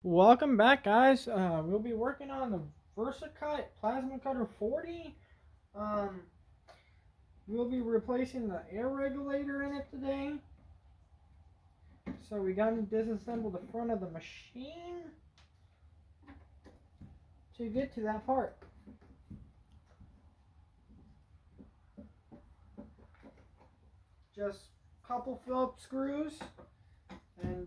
Welcome back, guys. We'll be working on the VersaCut Plasma Cutter 40. Um, we'll be replacing the air regulator in it today. So we got to disassemble the front of the machine to get to that part. Just a couple Phillips screws and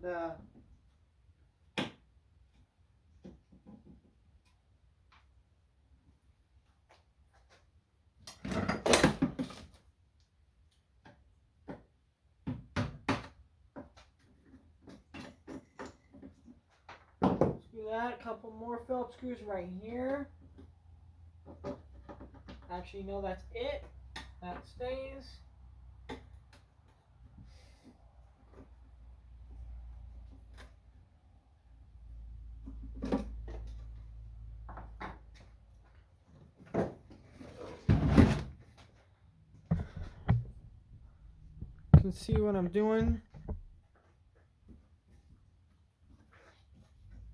screw that. A couple more Phillips screws right here. Actually, no, that's it. That stays. You can see what I'm doing.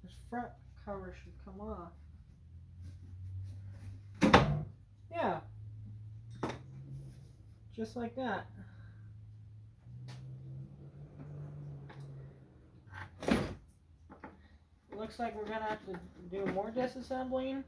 This front cover should come off. Yeah. Just like that. Looks like we're going to have to do more disassembling.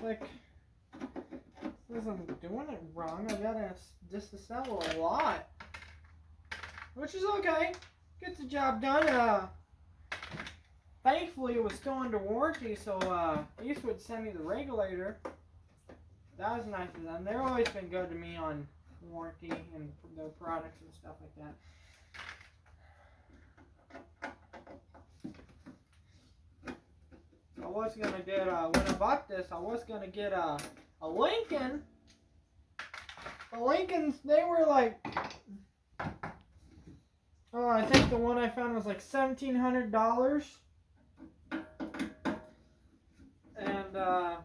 Like, this isn't doing it wrong. I gotta disassemble a lot, which is okay. Gets the job done. Thankfully, it was still under warranty, so Eastwood sent me the regulator. That was nice of them. They've always been good to me on warranty and their products and stuff like that. I was gonna get when I bought this, I was gonna get a Lincoln. The Lincolns, they were like, oh, I think the one I found was like $1,700, and I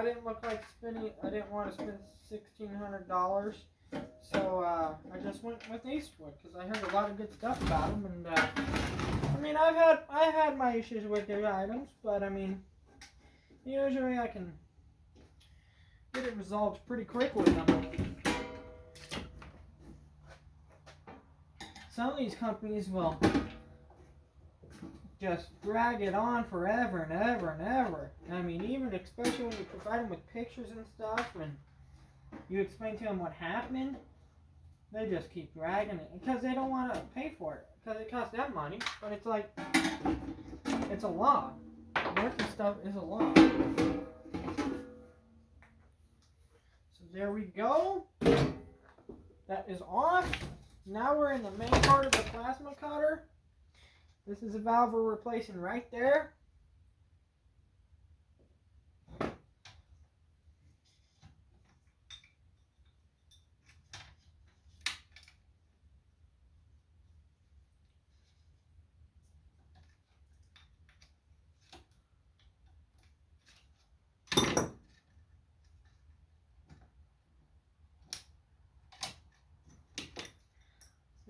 didn't look like spending. I didn't want to spend $1,600, so I just went with Eastwood because I heard a lot of good stuff about them, and I mean, I've had my issues with their items, but I mean, usually I can get it resolved pretty quick with them. Some of these companies will just drag it on forever and ever and ever. I mean, even especially when you provide them with pictures and stuff, and you explain to them what happened, they just keep dragging it because they don't want to pay for it because it costs them money. But it's like, it's a law. Working stuff is a law. So there we go. That is off. Now we're in the main part of the plasma cutter. This is a valve we're replacing right there.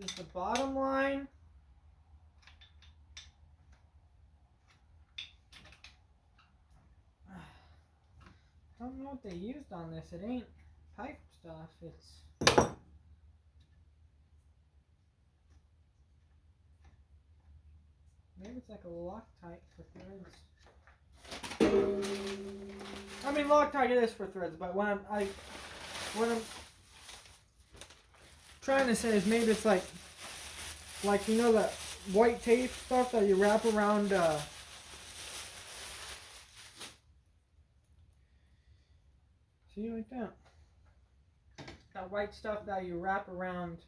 This is the bottom line. I don't know what they used on this. It ain't pipe stuff. It's maybe it's like a Loctite for threads. I mean, Loctite it is for threads, but what I'm trying to say is maybe it's like you know that white tape stuff that you wrap around. See, like that. That white stuff that you wrap around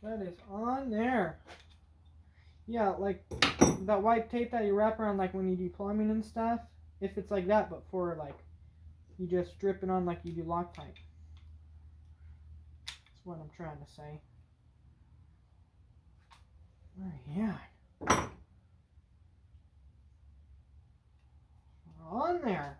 That is on there. Yeah, like that white tape that you wrap around like when you do plumbing and stuff. If it's like that, but for like you just strip it on like you do Loctite. That's what I'm trying to say. Oh, yeah. On there.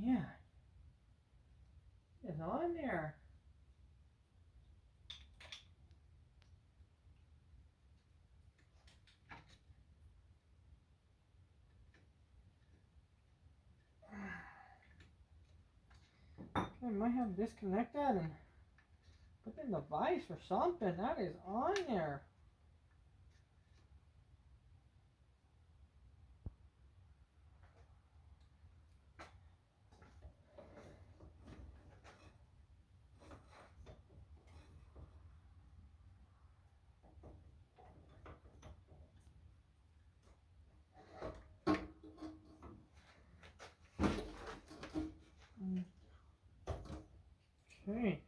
Yeah. It's on there. I might have to disconnect that and put in the vise or something. That is on there. Okay.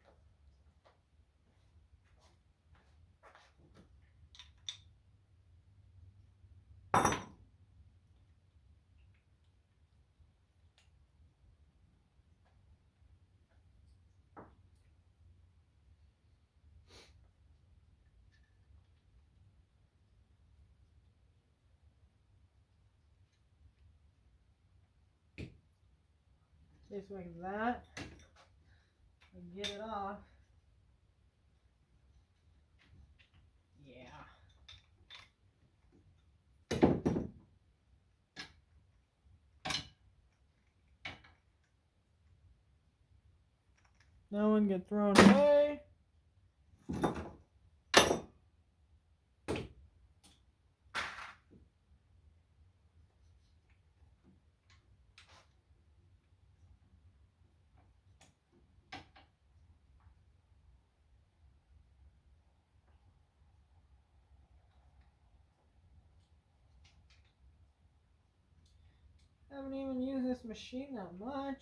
Just like that. And get it off. Yeah. No one get thrown away. I haven't even used this machine that much.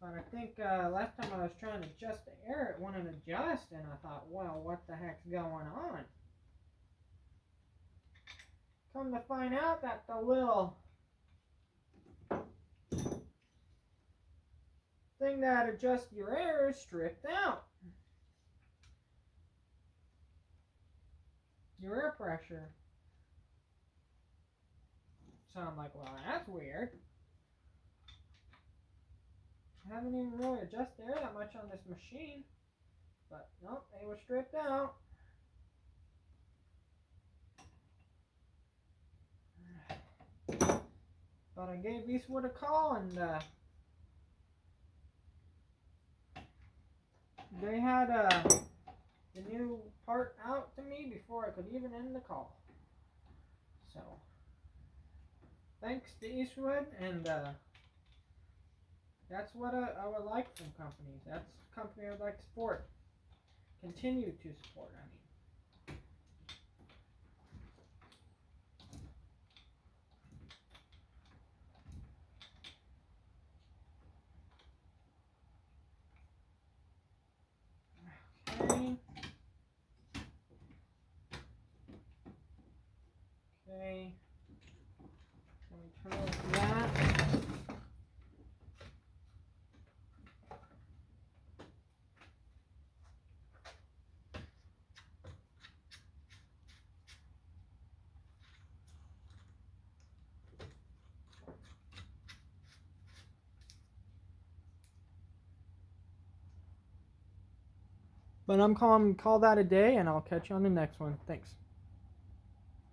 But I think last time I was trying to adjust the air, it wouldn't adjust, and I thought, well, what the heck's going on? Come to find out that the little thing that adjusts your air is stripped out. Your air pressure. So I'm like, well, that's weird. I haven't even really adjusted air that much on this machine. But nope, they were stripped out. But I gave Eastwood a call and they had the new part out to me before I could even end the call. So, thanks to Eastwood, and that's what I would like from companies. That's a company I would like to support. Continue to support, I mean. Okay. Okay. Let me turn off that. But I'm calling call that a day, and I'll catch you on the next one. Thanks.